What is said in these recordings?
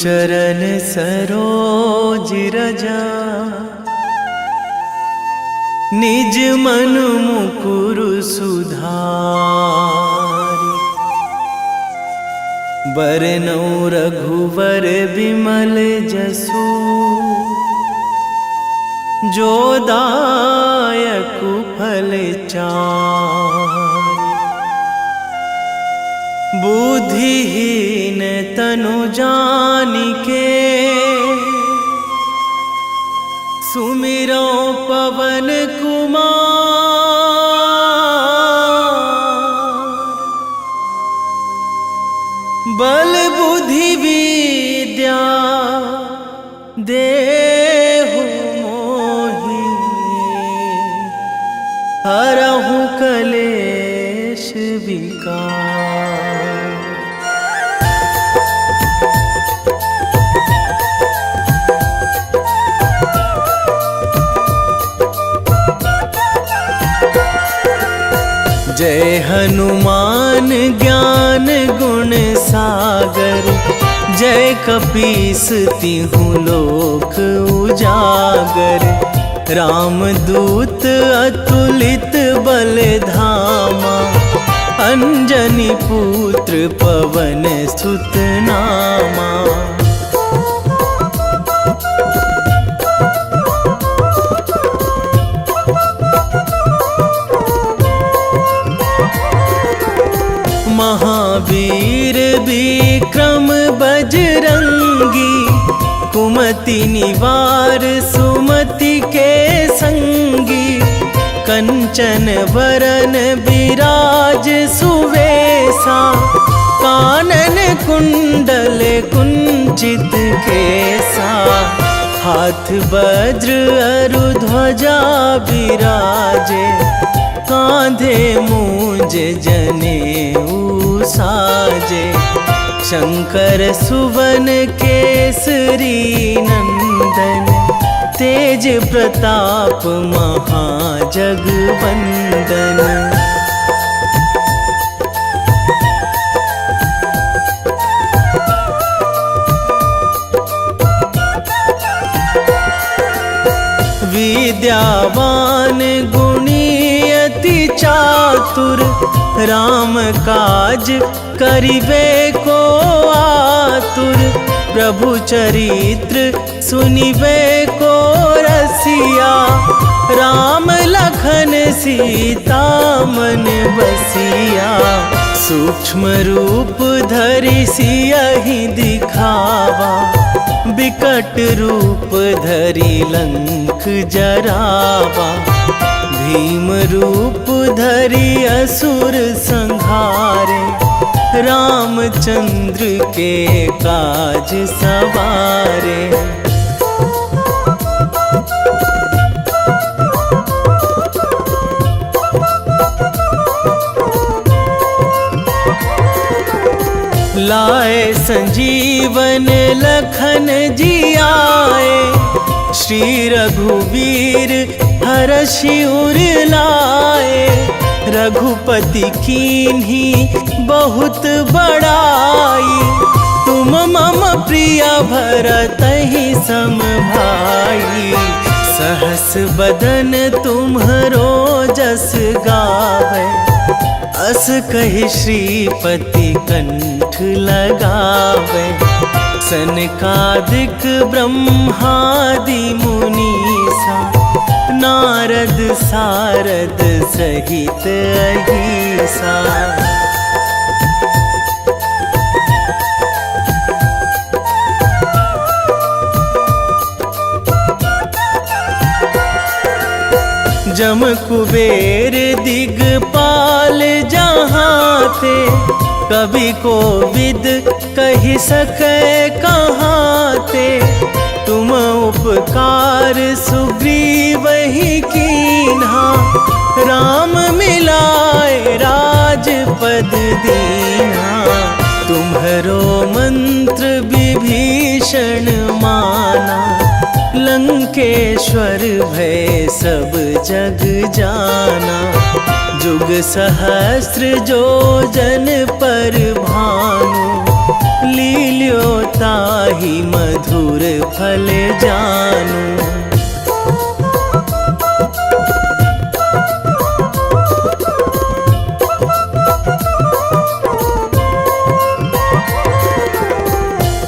चरण सरोज रजा, निज मन मुकुर सुधारि। बरनौ रघुवर विमल जसु, जो दायक फल चारि। बुद्धिहीन तनु जानिके, सुमिरो पवन कुमार। बल बुद्धि विद्या देहु मोहि, हरहु कलेश विकार। जय हनुमान ज्ञान गुण सागर, जय कपीस तिहु लोक उजागर। रामदूत अतुलित बल धामा, अंजनी पुत्र पवन सुत नामा। महावीर विक्रम बजरंगी, कुमति निवार सुमति के संगी। कंचन वरन विराज सुवेशा, कानन कुंडल कुंचित केसा। हाथ वज्र अरु ध्वजा विराजे, कांधे मूंज जनेऊ साजे। शंकर सुवन केसरी नंदन, तेज प्रताप महाजगवंदन। विद्यावान गुणी अति चातुर, राम काज करिबे को आतुर। प्रभु चरित्र सुनिबे को रसिया, राम लखन सीता मन बसिया। सूक्ष्म रूप धरि सियहि दिखावा, बिकट रूप धरि लंक जरावा। भीम रूप धरि असुर संहारे, रामचंद्र के काज सवारे। लाए संजीवन लखन जियाए, श्री रघुवीर हरषि उर लाए। रघुपति कीन्ही बहुत बड़ाई, तुम मम प्रिय भरतहि सम भाई। सहस बदन तुम्हरो जस गावै, अस कहि श्रीपति कंठ लगावै। सनकादिक ब्रह्मादि मुनीसा, नारद सारद सहित अहिसा। जम कुबेर दिगपाल जहाँ थे, कवि कोविद कहि सकै कहाँ थे। तुम उपकार सुग्रीवहि कीन्हा, राम मिलाए राजपद दीन्हा। तुम्हरो मंत्र विभीषण माना, लंकेश्वर भय सब जग जाना। जुग सहस्त्र जो जन पर भानु, लील्यो ताहि ताही मधुर फल जानू।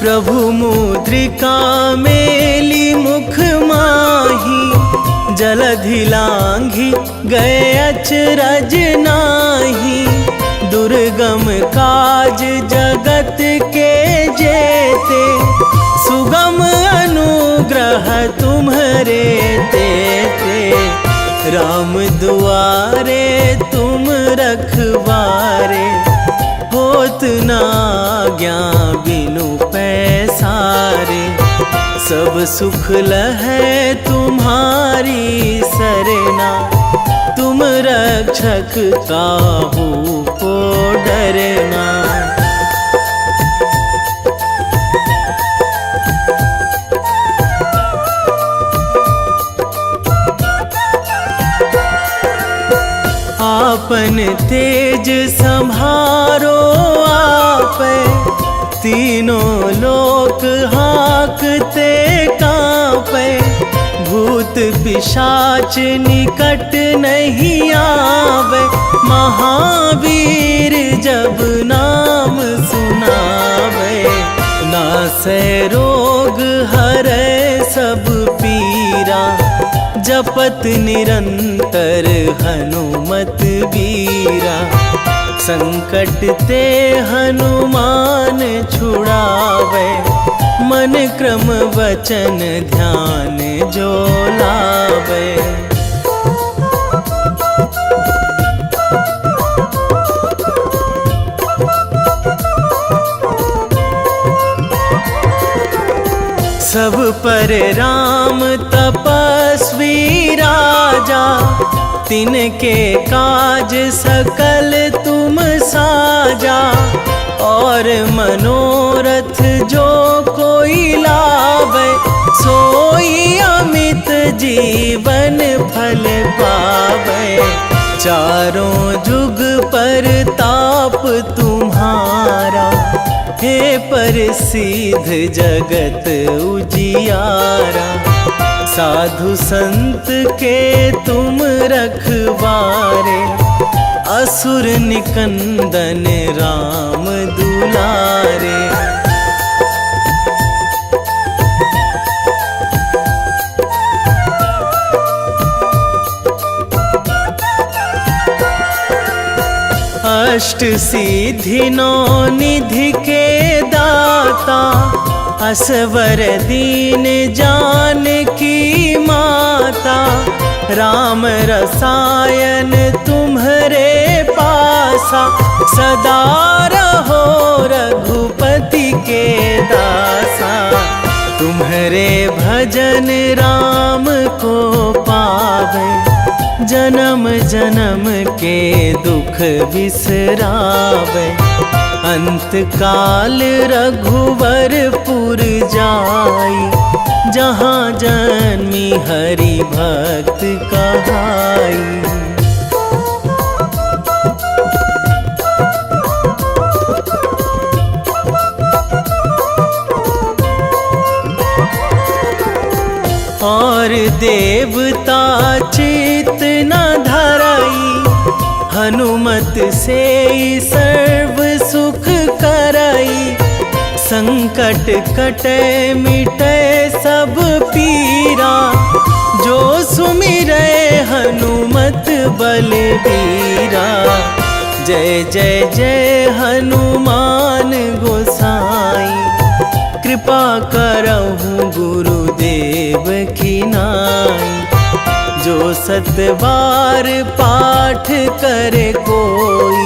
प्रभु मुद्रिका मेली मुख माही, जलधि लांघी गए अचरज नाही। दुर्गम काज जगत के जेते, सुगम अनुग्रह तुम्हरे तेते। राम दुआरे तुम रखवारे, होत ना आज्ञा बिनु पैसारे। सब सुख लहै तुम्हारी सरना, तुम रक्षक काहू को डरना। आपन तेज संभारो आपै, तीनों लोक हाँकते कांपै। भूत पिशाच निकट नहीं आवे, महावीर जब नाम सुनावे। नासै रोग हरै सब पीरा, जपत निरंतर हनुमत बीरा। संकट ते हनुमान छुड़ावे, मन क्रम वचन ध्यान जो लावे। सब पर राम तपस्वी राजा, तिनके काज सकल तुम साजा। और मनोरथ जो कोई लावे, सोई अमित जीवन फल पावे। चारों जुग पर ताप तुम्हारा, हे प्रसिद्ध जगत उजियारा। साधु संत के तुम रखवारे, असुर निकंदन राम दुलारे। अष्ट सिद्धि नौ निधि के दाता, असवर दीन जानकी माता। राम रसायन तुम्हरे पासा, सदा रहो रघुपति के दासा। तुम्हरे भजन राम को पावे, जन्म जन्म के दुख बिसरावे। अंत काल रघुवरपुर जाई, जहाँ जन्मी हरि भक्त कहाई। और देवता चित न धराई, हनुमत से सर्व सुख कराई। संकट कटे मिटे सब पीरा, जो सुमिरै हनुमत बलबीरा। जय जय जय हनुमान गोसाई, कृपा करहु गुरुदेव की नाई। जो सतबार पाठ करे कोई,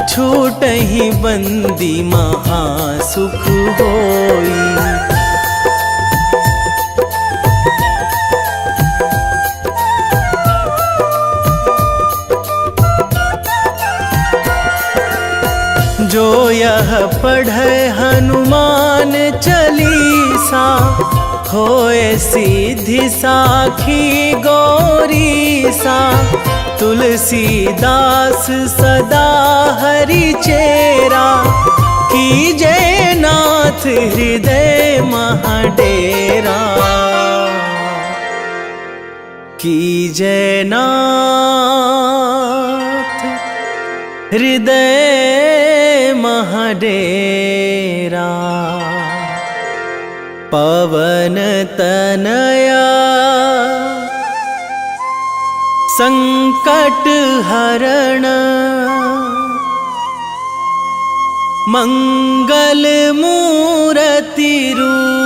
छूटहि बंदी महासुख होई। जो यह पढ़े हनुमान चालीसा, होए सिद्धि साखी गौरीसा। तुलसीदास सदा हरि चेरा, कीजय नाथ हृदय कीजय नाथ हृदय महडेरा। पवन तनया संकट हरण, मंगल मूर्ति रूप।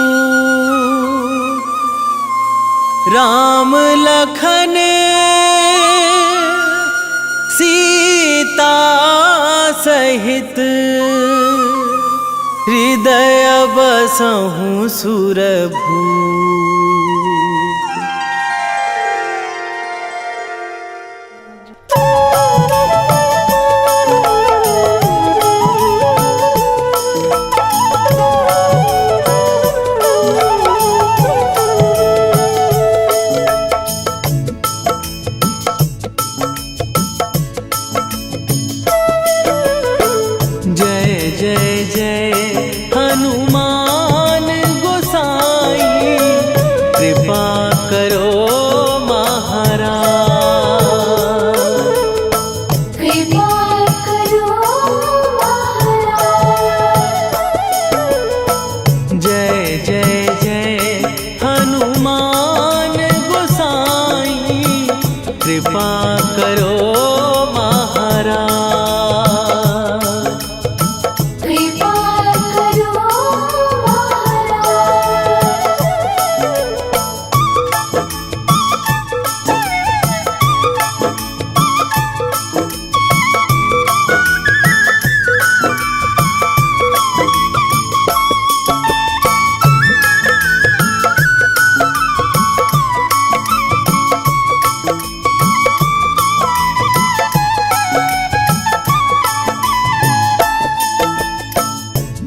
राम लखन सीता सहित, हृदय बसहु सुरभूप। कृपा करो महाराज, कृपा करो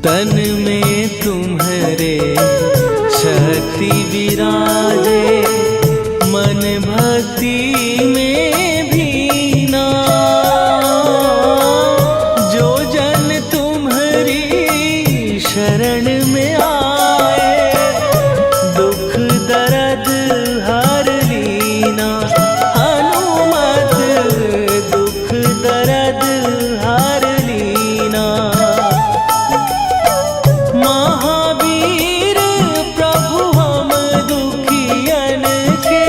तन में तुम्हारे शक्ति विराजे, मन भक्ति में भीना। जो जन तुम्हारी शरण में आए, दुख दर्द हर लीना। हनुमत दुख दर्द हर लीना। महावीर प्रभु हम दुखियन के,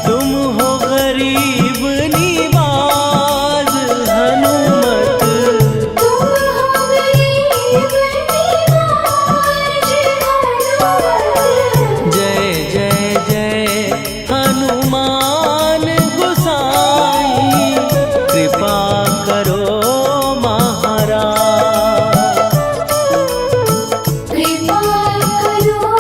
तुम हो गरीब निवाज। हनुमत तुम हो गरीब निवाज। जय जय जय हनुमान गोसाई, कृपा करो महाराज। कृपा करो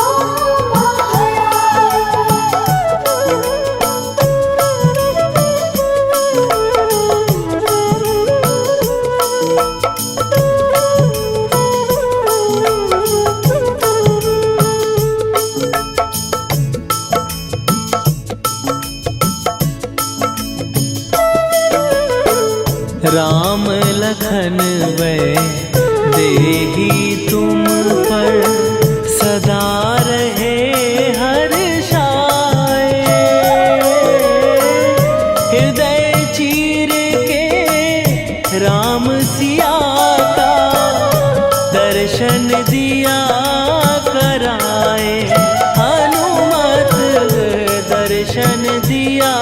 राम लखन वै देही तुम पर, सदा रहे हर्षाए। हृदय चीर के राम सिया का, दर्शन दिया कराए। हनुमत दर्शन दिया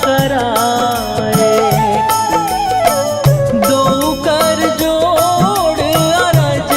कराए। दो कर जोड़ अरज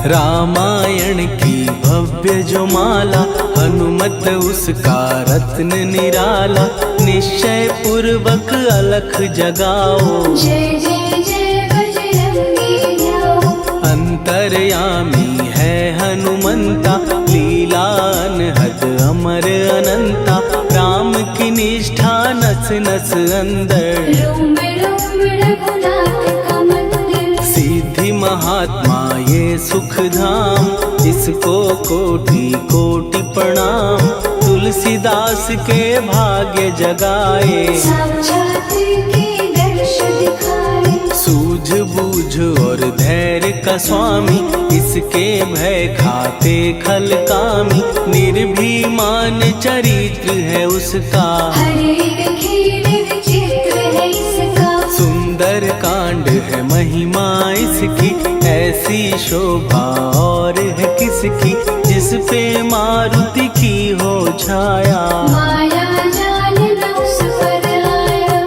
रामायण की भव्य जो माला, हनुमत उसका रत्न निराला। निश्चय पूर्वक अलख जगाओ, जय जय जय बजरंगी ध्याओ। अंतर्यामी है हनुमंता, लीला अनहद अमर अनंता। राम की निष्ठा नस नस अंदर, रोम रोम रघुनाथ का मंदिर। सिद्धि महात्मा ये सुख धाम, इसको कोटि कोटि प्रणाम। तुलसीदास के भाग्य जगाए, साक्षात के दर्श दिखाए। सूझ बूझ और धैर्य का स्वामी, इसके भय खाते खल कामी। निर्भीमान चरित्र है उसका, हर एक खेल विचित्र है इसका। सुंदर कांड है महिमा इसकी। ऐसी शोभा और है किसकी, जिस पे मारुति की हो छाया। माया जाल न उस पर आया।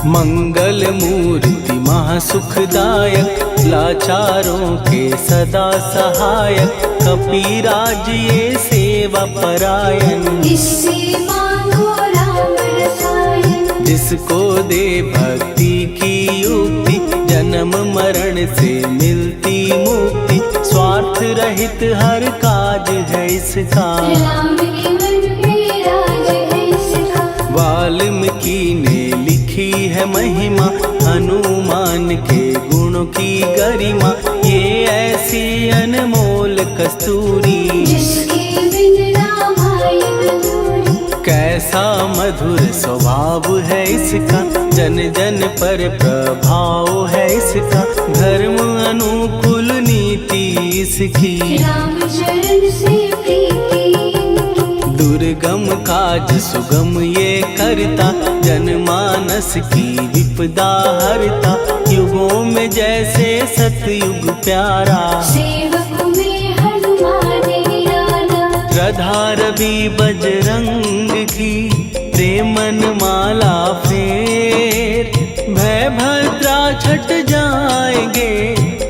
मंगल मूर्ति महासुखदायक, लाचारों के सदा सहायक। कपीराज ये सेवा परायण, इससे मांगो राम रसायन। जिसको दे भक्ति की युक्ति, जन्म मरण से मिलती मुक्ति। स्वार्थ रहित हर काज है इसका, राम के मन में राज है इसका। वाल्मीकि ने लिखी है महिमा, हनुमान के गुणों की गरिमा। ये ऐसी अनमोल कस्तूरी, जिसके बिन रामायण अधूरी। कैसा मधुर स्वभाव है इसका, जन जन पर प्रभाव है इसका। धर्म अनुकूल नीति इसकी, राम चरण से प्रीति इनकी। दुर्गम काज सुगम ये करता, जनमानस की विपदा हरता। युगों में जैसे सतयुग प्यारा, सेवक में हनुमान निराला। श्रद्धा रवि बजरंग की, प्रेमन माला फेर। भय भद्रा छट जाएंगे,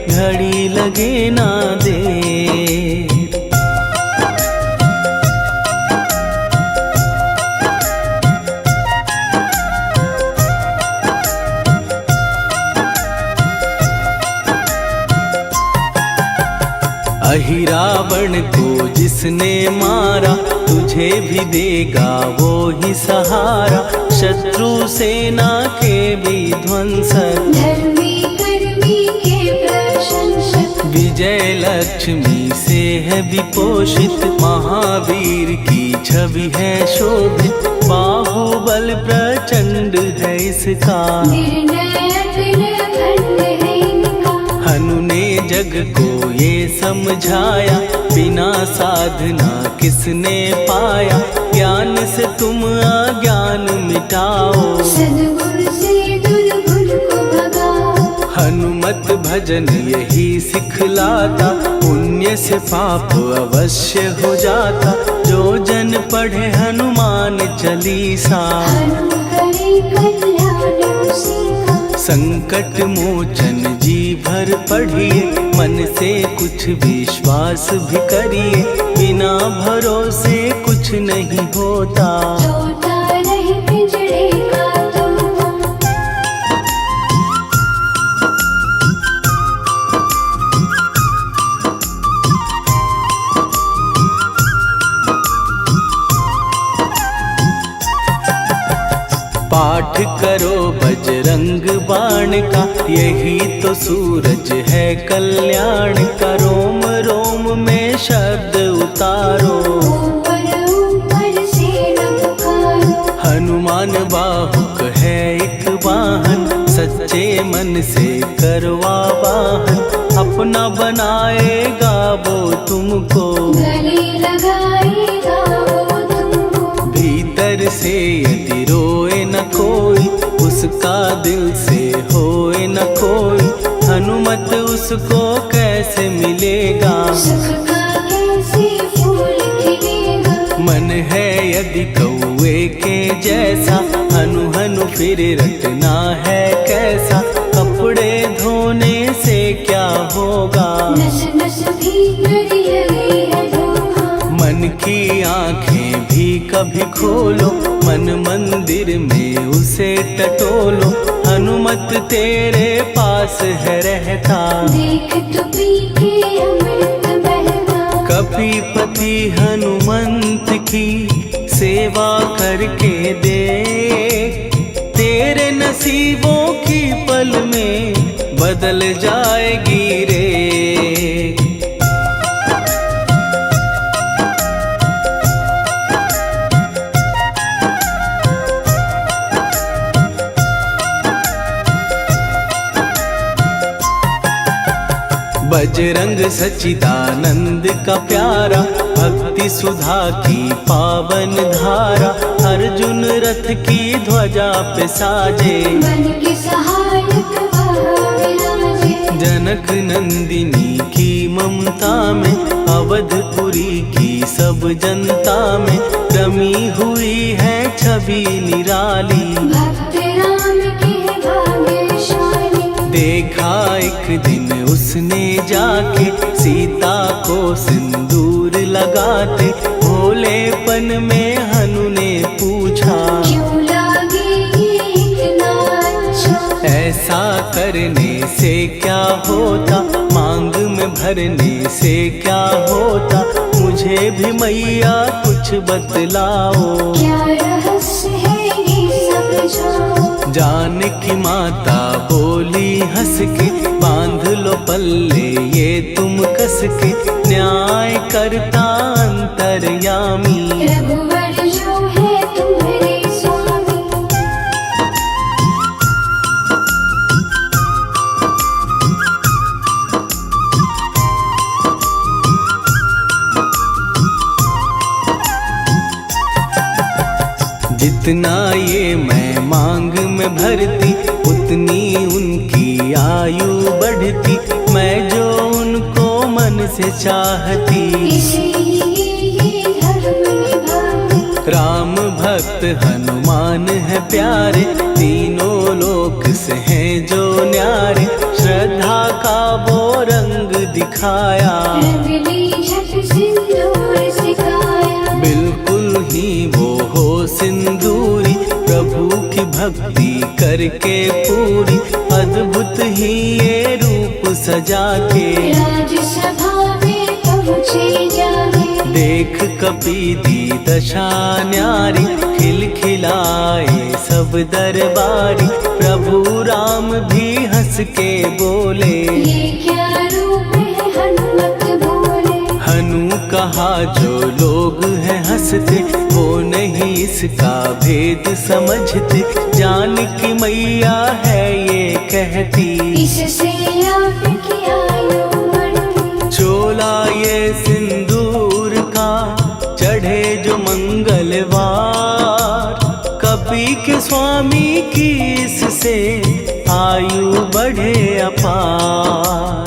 घड़ी लगे ना देर। अहिरावण को जिसने मारा, तुझे भी देगा वो ही सहारा। शत्रु सेना के विध्वंसक, धर्मी कर्मी के प्रशंसक। विजय लक्ष्मी से है विपोषित। महावीर की छवि है शोभित, बाहुबल प्रचंड है इसका। निर्णय अखंड है इनका। हनु ने जग को ये समझाया, बिना साधना किसने पाया। ज्ञान से तुम अज्ञान मिटाओ, सद्गुण से दुर्गुण को भगाओ। हनुमत भजन यही सिखलाता, पुण्य से पाप अवश्य हो जाता। जो जन पढ़े हनुमान चालीसा, हनु करे कल्याण उसी का। संकट मोचन जी भर पढ़िए, मन से कुछ विश्वास भी करिए। बिना भरोसे कुछ नहीं होता, तोता रहे पिंजड़े का तोता। पाठ करो बजरंग बाण का, यही तो सूरज है कल्याण का। रोम रोम में शब्द उतारो, ऊपर ऊपर से न पुकारो। हनुमान बाहुक है एक वाहन, सच्चे मन से करवा वाहन। अपना बनाएगा वो तुमको, गले लगाएगा वो तुमको। भीतर से यदि रोए न कोई, उसका दिल से होए न कोई। हनुमत उसको कैसे मिलेगा, सुख का कैसे फिर रटना है कैसा, कपड़े धोने से क्या होगा। नस नस भीतर यही है धोखा। मन की आंखें भी कभी खोलो, मन मंदिर में उसे टटोलो। हनुमत तेरे पास है रहता, देख तो पी के अमृत बहता। कपीपति हनुमंत की सेवा करके दे, तेरे नसीबों की पल में बदल जाएगी रे। बजरंग सच्चिदानंद का प्यारा, भक्ति सुधा की पावन धारा। अर्जुन रथ की ध्वजा पे साजे, बन के सहायक वहाँ विराजे। जनक नंदिनी की ममता में, अवधपुरी की सब जनता में रमी हुई है छवि निराली। भक्त राम के भाग्यशाली, देखा एक दिन उसने जाके सीता को सिंदूर लगाते। भोलेपन में हनु ने पूछा, क्यों लागे ये इतना अच्छा। ऐसा करने से क्या होता, मांग में भरने से क्या होता। मुझे भी मैया कुछ बतलाओ, क्या रहस्य है ये समझाओ। जानकी माता बोली हंस के, बांध लो पल्ले ये तुम कस के। न्याय करता अंतर्यामी, रघुवर जो है तुम्हारे स्वामी। जितना ये मैं मांग में भरती, उतनी उनकी आयु बढ़ती। मैं जो उनको मन से चाहती, इसीलिए ये धर्म निभाती। राम भक्त हनुमान है प्यारे, तीनों लोक से हैं जो न्यारे। श्रद्धा का वो रंग दिखाया, रंगली झट सिंदूर सिखाया। बिल्कुल ही वो हो सिंदूरी, प्रभु की भक्ति करके पूरी। अद्भुत ही ये रूप सजा के, राजसभा में पहुँचे जाके। देख कपीदी दशा न्यारी, खिलखिलाए सब दरबारी। प्रभु राम भी हंस के बोले, ये क्या रूप है हनुमत बोले। हनु कहा जो लोग हैं हंसते, वो नहीं इसका भेद समझते। जानकी मैया है ये कहती, इससे आपकी आयु बढ़ती। चोला ये सिंदूर का चढ़े जो मंगलवार। कपी के स्वामी की इससे आयु बढ़े अपार।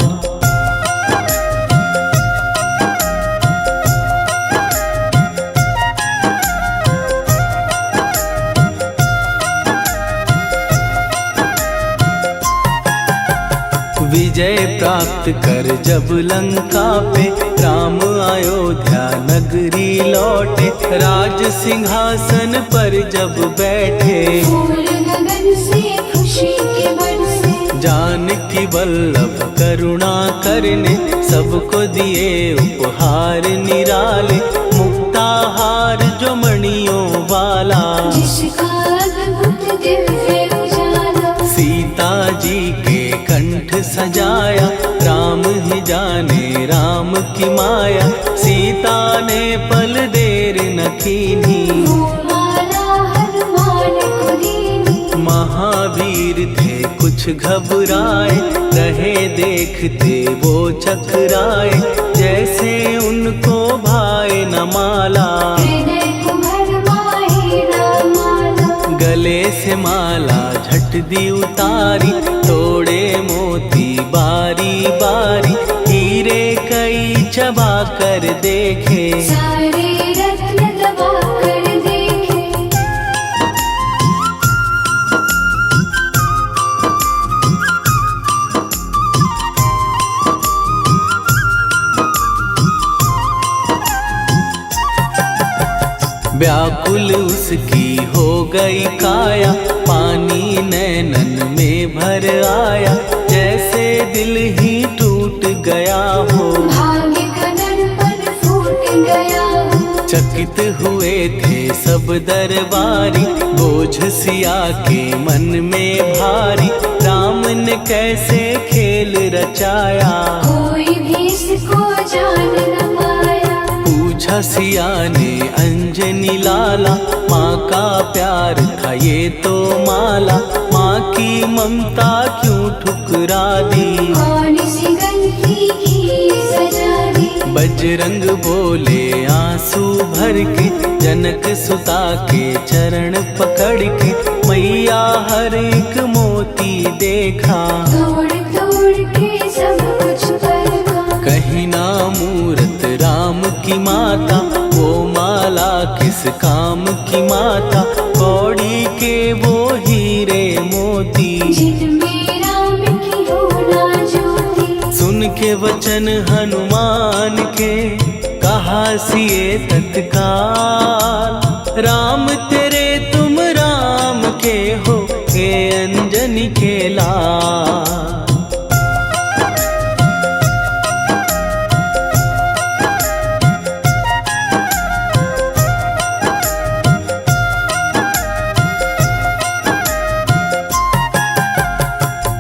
विजय प्राप्त कर जब लंका पे, राम अयोध्या नगरी लौटे। राज सिंहासन पर जब बैठे, फूल गगन से खुशी के बरसे। जानकी वल्लभ करुणा करने, सबको दिए उपहार निराले। मुक्ताहार जो मणियों वाला, जिसका अद्भुत दिव्य उजाला। सीता जी के कंठ सजाया। राम ही जाने राम की माया, सीता ने पल देर न कीन्ही। वो माला हनुमान को दीनी। महावीर थे कुछ घबराए, रहे देखते वो चकराए। जैसे उनको भाए न माला, हृदय को भरमाए न माला। गले से माला झट दी उतारी। तोड़े मोती बारी बारी, हीरे कई चबा कर देखे। सारे रत्न दबा कर देखे। व्याकुल उसकी हो गई काया, पानी नैनन में भर आया, जैसे दिल ही टूट गया हो। भाग्य का दर्पण फूट गया हो। चकित हुए थे सब दरबारी, बोझ सिया के मन में भारी, राम ने कैसे खेल रचाया, कोई भी इसको जान न पाया। पूछा सिया ने अंजनी लाला, माँ का प्यार था ये तो माला, माँ की ममता क्यों ठुकरा दी, कौन सी गलती की सजा दी। बजरंग बोले आंसू भर के, जनक सुता के चरण पकड़ के, मैया हर एक मोती देखा, तोड़ तोड़ के सब कुछ परखा। कहीं ना मूरत राम की माता, वो माला किस काम की माता, कौड़ी के वो हीरे मोती, जिनमें राम की हो ना ज्योति। सुन के वचन हनुमान के, कहा सिए तत्काल, राम तेरे तुम राम के हो, के अंजनी के लाल।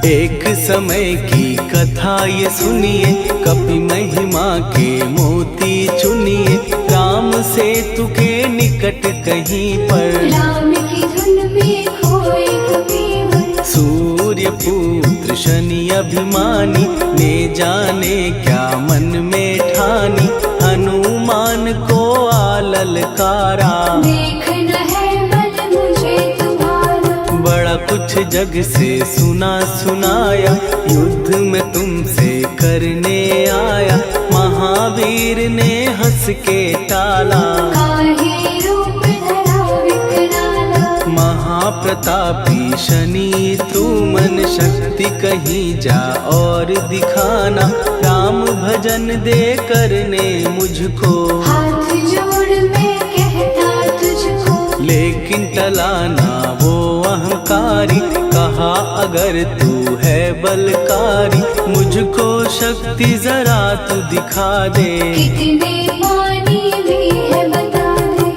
एक समय की कथा ये सुनिए, कपि महिमा के मोती चुनिए, राम सेतु के निकट कहीं पर, राम की धुन में खोए कबीर। सूर्य पुत्र शनि अभिमानी, ने जाने क्या मन में ठानी, हनुमान को आललकारा, देखना है बल मुझे तुम्हारा। बड़ा कुछ जग से सुना सुनाया, युद्ध में तुमसे करने आया, महावीर ने हंस के टाला, काहे रूप धरा विकराला। महाप्रतापी शनि तू मन शक्ति कहीं जा और दिखाना, राम भजन दे करने मुझको, हाथ जोड़ मैं कहता तुझको। लेकिन टलाना वो अहंकारी, कहा अगर तू है बलकारी, मुझको शक्ति जरा तू दिखा दे, कितने पानी भी है बता दे।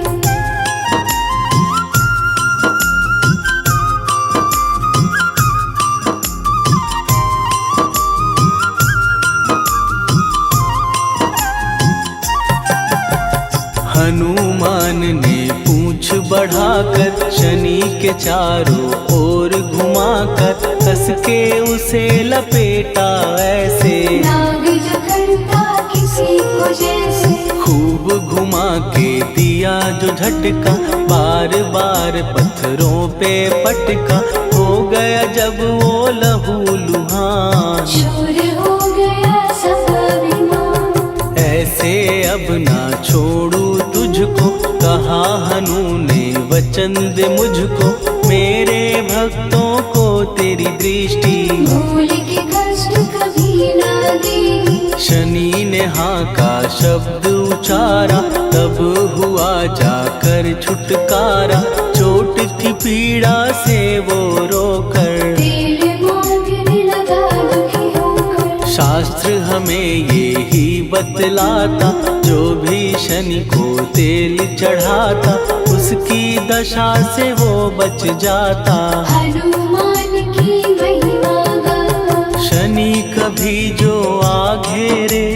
हनुमान ने पूंछ बढ़ाकर, शनि के चारों ओर घुमाकर, कस के उसे लपेटा ऐसे, नाग जो करता किसी को जैसे। खूब घुमा के दिया जो झटका, बार बार पत्थरों पे पटका, हो गया जब वो लहू लुहान, शूर हो गया सब अभिमान। ऐसे अब ना छोड़ू तुझको, कहा हनु ने वचन दे मुझको, मेरे भक्तों को तेरी दृष्टि, भूल के कष्ट कभी ना देगी। शनि ने हाँ का शब्द उचारा, तब हुआ जाकर छुटकारा, चोट की पीड़ा से वो रोकर, तेल मांगने लगा दुखी होकर। शास्त्र हमें ये ही बतलाता, जो भी शनि को तेल चढ़ाता, उसकी दशा से वो बच जाता, हनुमान की महिमा गाता। शनि कभी जो आ घेरे,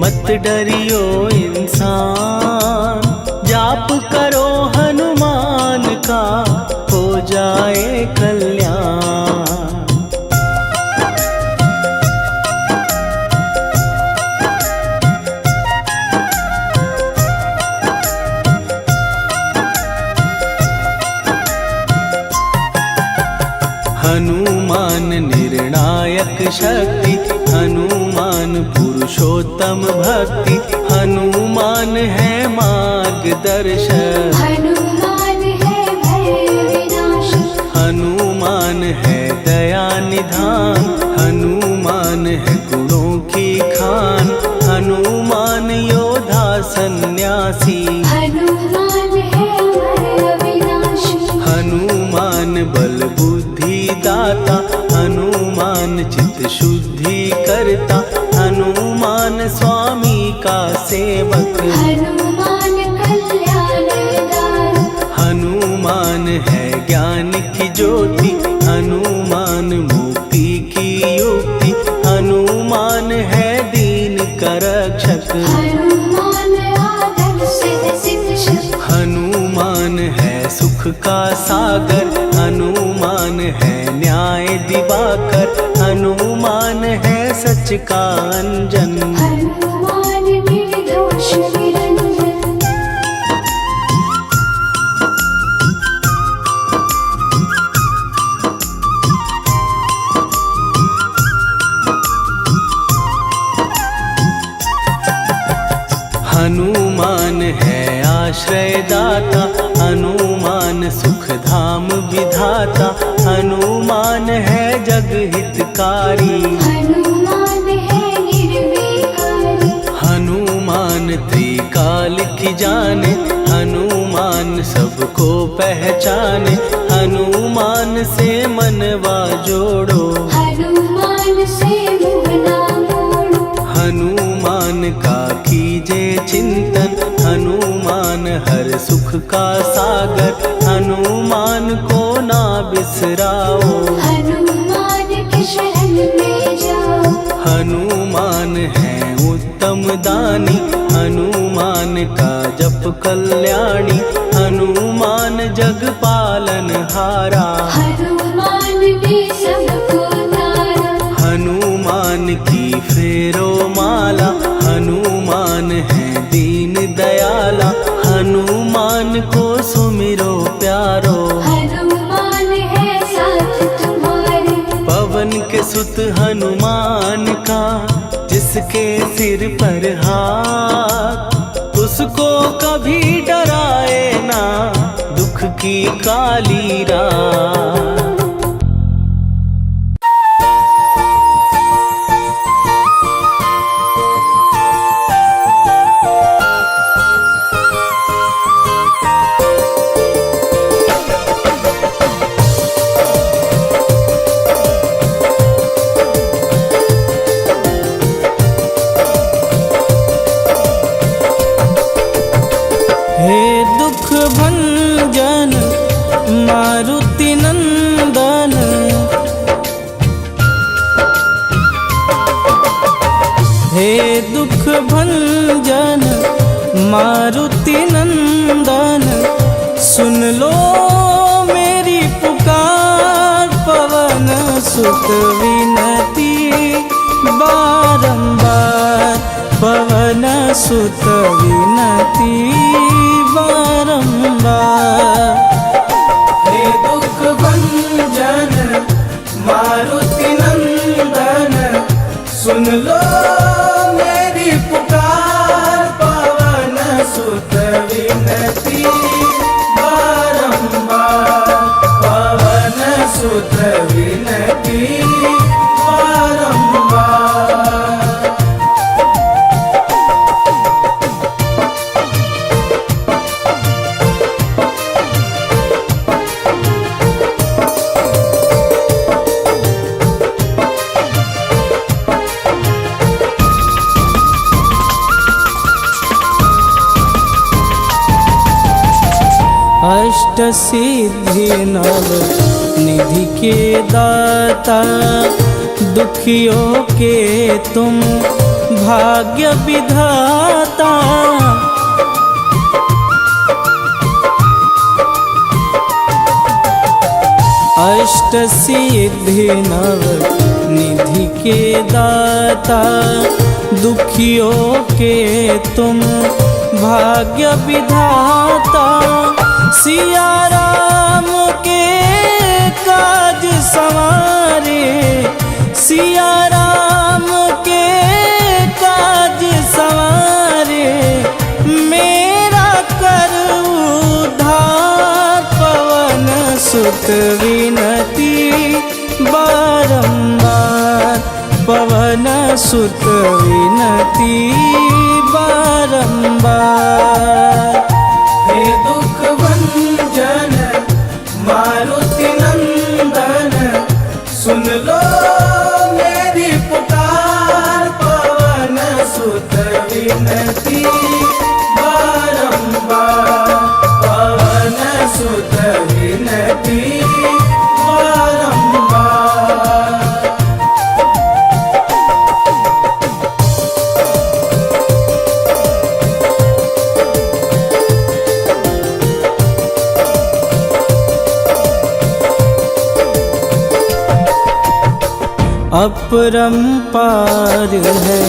मत डरियो इंसान, जाप करो हनुमान का, हो जाए कल्याण। हनुमान निर्णायक शक्ति, हनुमान पुरुषोत्तम भक्ति, हनुमान है मार्गदर्शक, हनुमान है भय विनाशक। हनुमान है दया निधान, हनुमान है गुणों की खान, हनुमान योद्धा सन्यासी, हनुमान है हनुमान कल्याणदार। हनुमान है ज्ञान की ज्योति, हनुमान मुक्ति की युक्ति, हनुमान है दीन का रक्षक। हनुमान आदर्श शिक्षक। हनुमान है सुख का सागर, हनुमान है न्याय दिवाकर, हनुमान है सच का अंजन। हनुमान निर्दोष निरंजन। हनुमान है आश्रय दाता, हनुमान सुख धाम विधाता, हनुमान है जग हितकारी। हनुमान है निर्विकारी। हनुमान त्रिकाल की जाने, हनुमान सबको पहचाने, हनुमान से मनवा जोड़ो। हनुमान से मुँह ना मोड़ो। हनुमान का कीजे चिंतन, हनुमान हर सुख का सागर, हनुमान को ना बिसराओ। हनुमान के शरण में जाओ। हनुमान है उत्तम दानी, हनुमान का जप कल्याणी, हनुमान जग पालन हारा। हनुमान ने सबको तारा। हनुमान की फेरो माला, हनुमान है दीन दयाला, हनुमान को सुमिरो प्यारो। हनुमान है साथ तुम्हारे। पवन के सुत हनुमान का, जिसके सिर पर हाथ, उसको कभी डराए ना दुख की काली रात। हे दुख भंजन मारुति नंदन, हे दुख भंजन मारुति नंदन, सुन लो मेरी पुकार। पवन सुत विनती बारंबार, पवन सुत विनती बारंबार। हे दुख भंजन मारुति नंदन, सुन लो मेरी पुकार। पवन सुत विनती बारंबार, पवन सुत विनती बारंबार। अष्ट सिद्धि नव निधि के दाता, दुखियों के तुम भाग्य विधाता। अष्ट सिद्धि नव निधि के दाता, दुखियों के तुम भाग्य विधाता। सिया राम के काज सवारे, सिया राम के काज सवारे, मेरा कर उद्धार। पवन सुत विनती बारंबार, पवन सुत विनती बारंबार। हे दुख भंजन मारुति नंदन, सुन लो मेरी पुकार। पवन सुत विनती अपरंपार है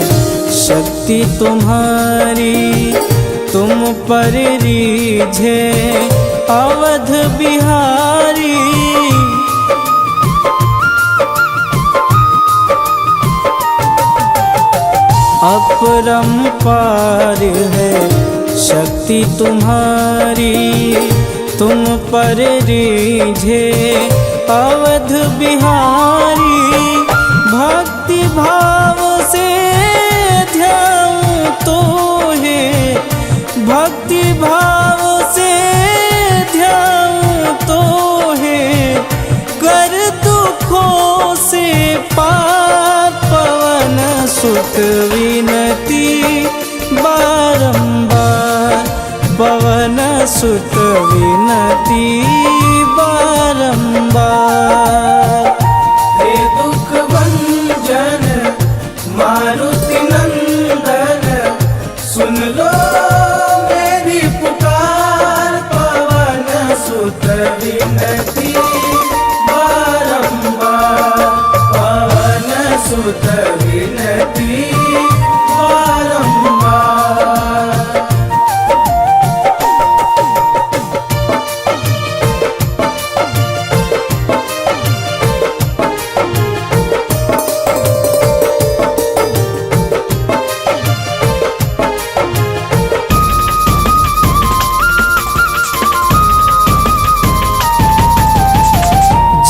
शक्ति तुम्हारी, तुम पर रीझे अवध बिहारी। अपरंपार है शक्ति तुम्हारी, तुम पर रीझे अवध बिहारी। भक्ति भाव से ध्याऊं तो है, भक्ति भाव से ध्याऊं तो है, कर दुखों से पार पवन सुत विनती बारंबार, पवन सुत विनती बारंबार। हे दुख भंजन मारुति नंदन, सुन लो मेरी पुकार, पवन सुत विनती बारंबार, पवन सुत विनती बारंबार।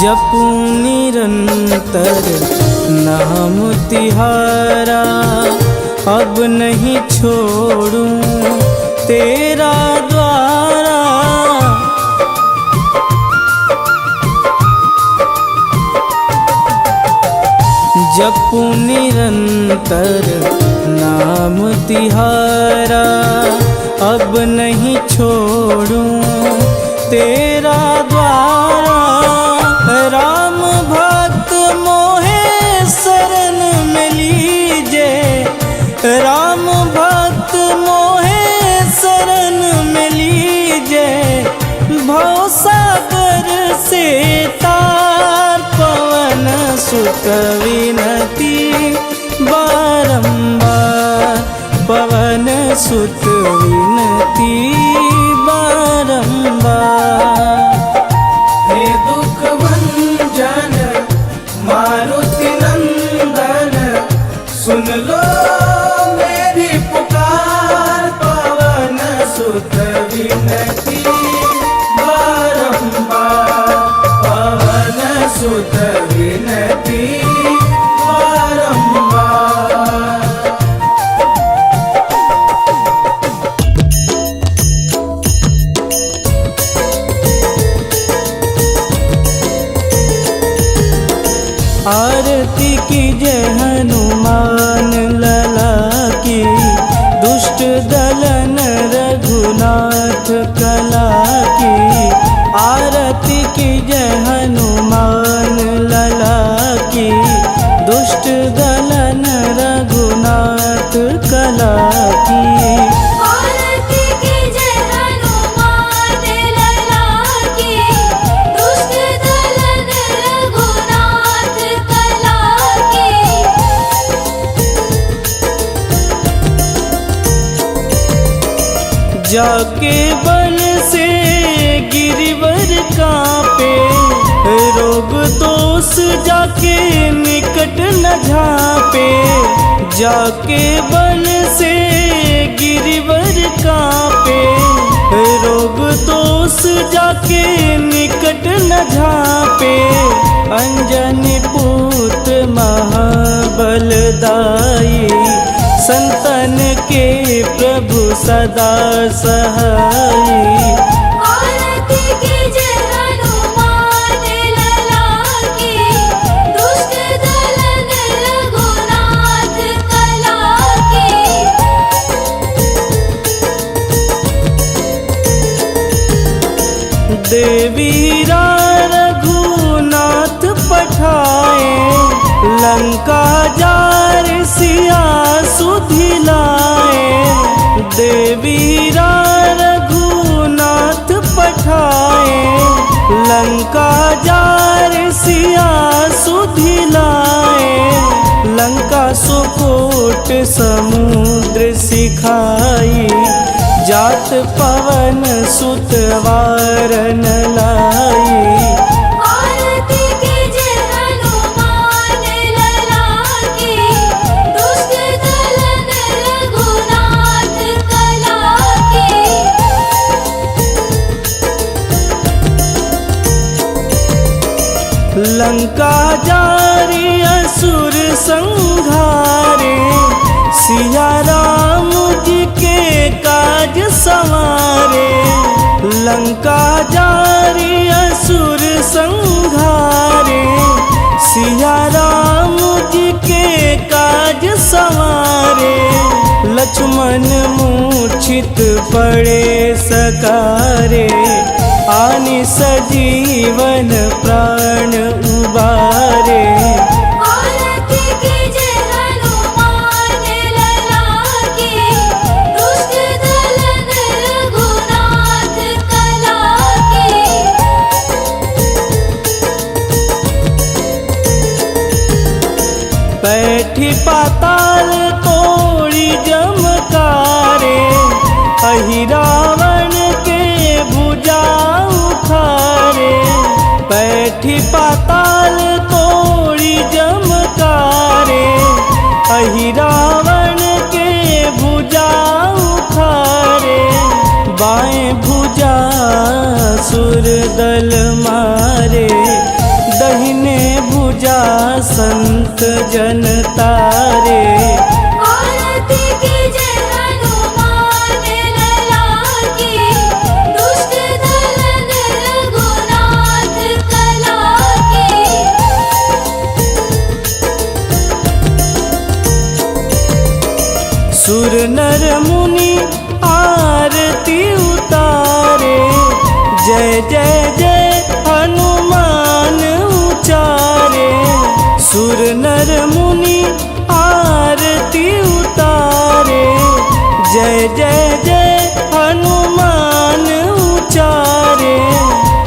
जपूं निरंतर नाम तिहारा, अब नहीं छोड़ूं तेरा द्वारा। जपूं निरंतर नाम तिहारा, अब नहीं छोड़ूं तेरा द्वारा। राम भक्त मोहे शरण में लीजे, राम भक्त मोहे शरण में लीजे। भवसागर से तार पवन सुत विनती बारंबार, पवन सुत विनती बारंबार। हे दुख भंजन मारुति नंदन, सुन लो मेरी पुकार, पवन सुत विनती बारंबार, पवन सुत विनती बारंबार। आरती की जय हनुमान लला की, दुष्ट दलन रघुनाथ कला की। आरती की जय हनुमान लला की, दुष्ट दलन रघुनाथ कला की। आरती की जय हनुमान लला की, दुष्ट दलन रघुनाथ कला की। जाके बल से गिरिवर कांपे, रोग दोष जाके निकट न झांपे। जाके बल से गिरिवर कांपे, रोग दोष जाके निकट न झांपे। अंजनी पुत्र महाबलदाई, संतन के प्रभु सदा सहाई। आरती की जय हनुमान लला की, दुष्ट दलन रघुनाथ कला की। देवीरा रघुनाथ पठाए, लंका जार सिया सुधिलाए। देवीरा रघुनाथ पठाए, लंका जार सिया सुधिलाए। सुकूट समुद्र सिखाई, जात पवन सुत वारन लाई। आरती कीजे हनुमान लला की, दुष्ट दलन रघुनाथ कला की। लंका जारी असुर संहारे, सिया राम जी के काज संवारे। लंका जारी असुर संहारे, सिया राम जी के काज संवारे। लक्ष्मण मूर्छित पड़े सकारे, आनि सजीवन प्राण उबारे। आरती कीजे हनुमान लला की, दुष्ट दलन रघुनाथ कला की। बैठी पाताल तोड़ी जमकारे, अहि रावण के भुजा उखारे। बैठी पाताल तोड़ी जमकारे, अहि रावण के भुजा उखारे। बाएं भुजा सुर दल मारे, दहिने भुजा संत जन तारे। आरती कीजे हनुमान लला की, दुष्ट दलन रघुनाथ कला की। सुर नर मुनि आरती उतारे, जय जय जय हनुमान उचारे। सुर नर मुनि आरती उतारे, जय जय जय हनुमान उचारे।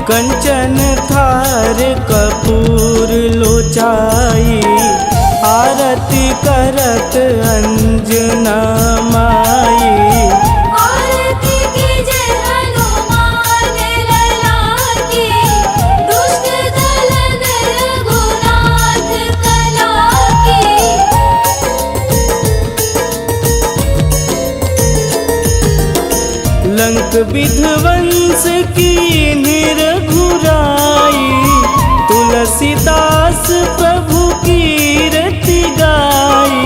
कंचन थार कपूर लोचाई, आरती करत अंजना माई। आरती कीजे हनुमान लला की, दुष्ट दलन रघुनाथ कला की। लंक विध्वंस की निरघुराई, तुलसीदास प्रभु कीरति गाई।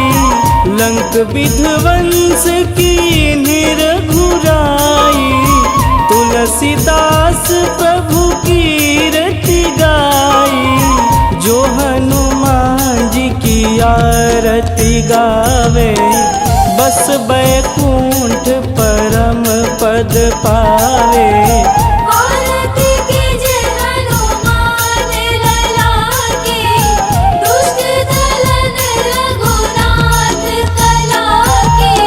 लंक विध्वंस की निरघुराई, तुलसीदास प्रभु कीरति गाई। जो हनुमान जी की आरती गावे, बस बैकुंठ परम पद पावे। आरती कीजे हनुमान लला की, दुष्ट दलन रघुनाथ कला की।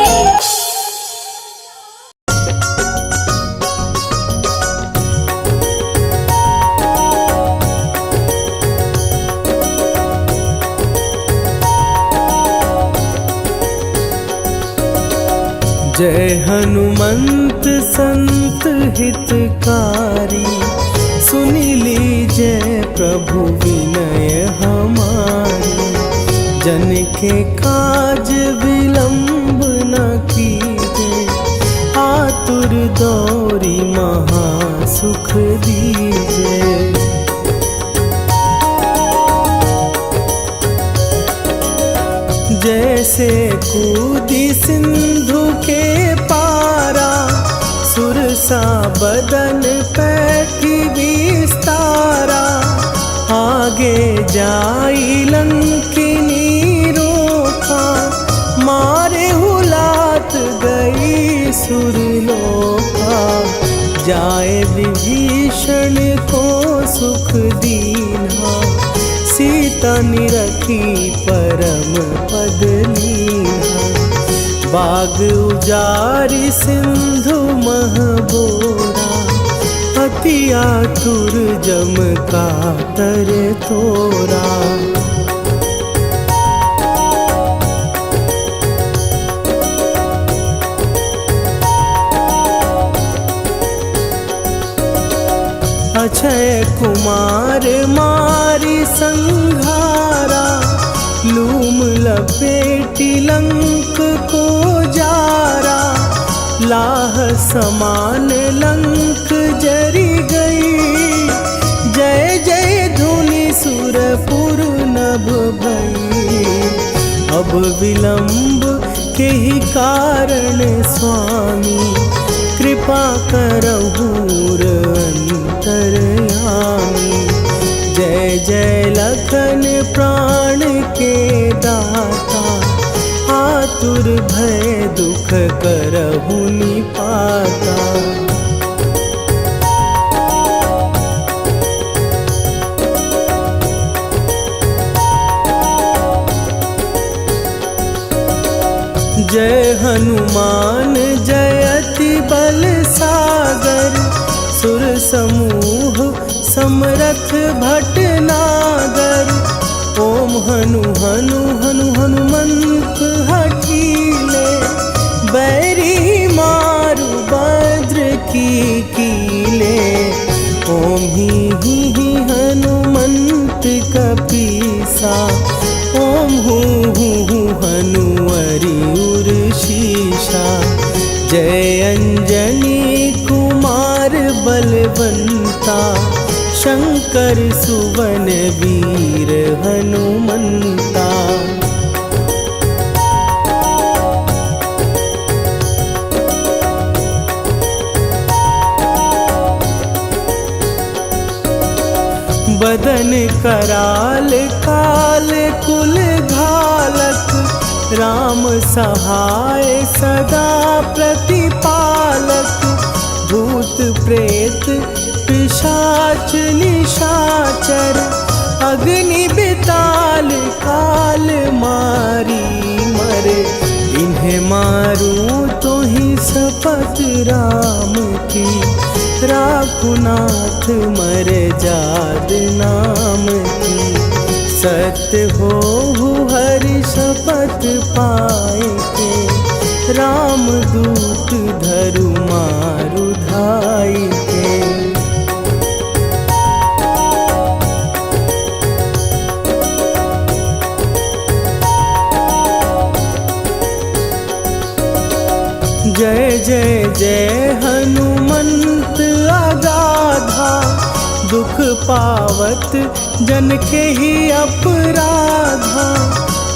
जय हनुमंत संत हितकारी, सुनी लीजय प्रभु विनय हमारी। जन के काज विलंब न कीजे, आतुर दौरी महा सुख दीजे। जैसे कूदी सिंधु के पारा, सुरसा बदन पैठी विस्तारा। आगे जाई लंकिनी रोका, मारे हुलात गई सुरलोका। जाए विभीषण को सुख दीना, सीता निरखी परम पद लीना। बाग उजारि सिंधु महबोरा, अति आतुर जम कातर तोरा। अक्षय कुमार मारी संघारा, लूम लपेटी लंक को जारा, लाह समान लंक जरी गई। जय जय धुनि सुरपुर नभ भई, अब विलंब के ही कारण स्वामी, कृपा करहु अंतरयामी। जय जय लखन प्राण के दाता, आतुर भय दुख करहु निपाता। जय हनुमान जयति बल सागर, सुर समूह समरथ भटनागर। ओम हनु हनु हनु हनुमंत हठीले, बैरी मारु भद्र की कीले। ओम ही हनुमंत कपीसा, ओम हूँ हनुमरि शीशा। जय अंजनी कुमार बलवंता, शंकर सुवन वीर हनुमंता। बदन कराल काल कुल घालक, राम सहाय सदा प्रतिपालक। भूत प्रेत पिशाच निशाचर, अग्नि बिताल काल मारी मरे। इन्हें मारूं तो ही शपथ राम की, राखुनाथ मरे जाद नाम की। सत्य हो हरि शपथ पाए के, राम दूत धरु मारु धाई के। जय जय जय हनुमंत अगाधा, दुख पावत जन के ही अपराधा।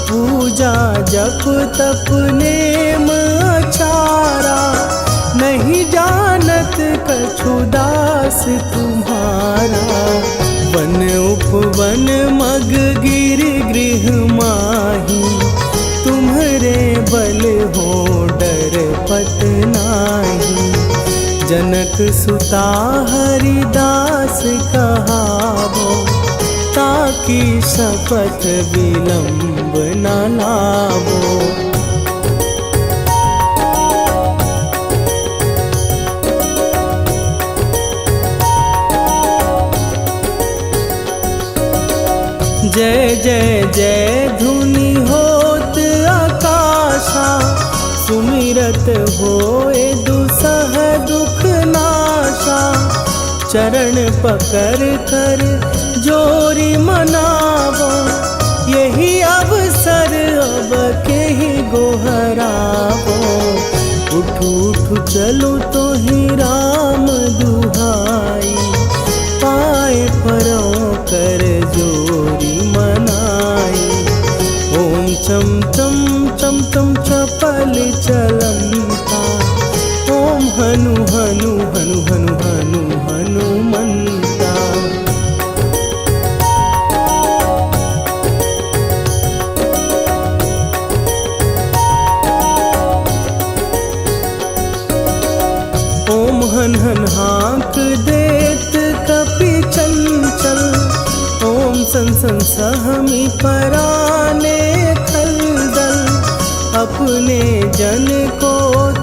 पूजा जप तप नेम आचारा, नहीं जानत कछु दास तुम्हारा। वन उपवन मग गिर गृह माही, तुम्हरे बल हो डर पत नाही। जनक सुता हरिदास कहावो, ताकि शपथ विलंब न लावो। जय जय जय धुनि होत आकाशा, सुमिरत होए दुसह दुख नाशा। चरण पकड़ कर जोरी मनावो, यही अवसर अब के ही गोहरावो। उठू उठू चलो तो ही राम दुहाई, पाए परों कर जोरी मनाई। ओम चम चम चम चम चपल चलंता, ओम हनु हनु हनु हनु हनु हनुमंता। ओम हन हन हाँक देत कपि चंचल, ओम सन सन सहमी पराने खलदल। अपने जन को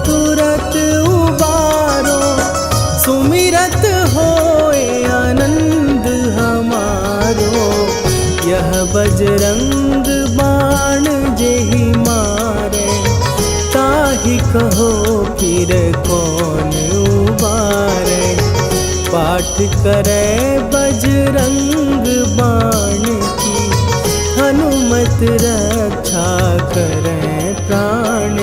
तुरत उबारो, सुमिरत होए आनंद हमारो। यह बजरंग बाण जेहि मारे, ताहि कहो फिर कौन उबारे। पाठ पाठ करें बजरंग बाण की, हनुमत रक्षा करें प्राण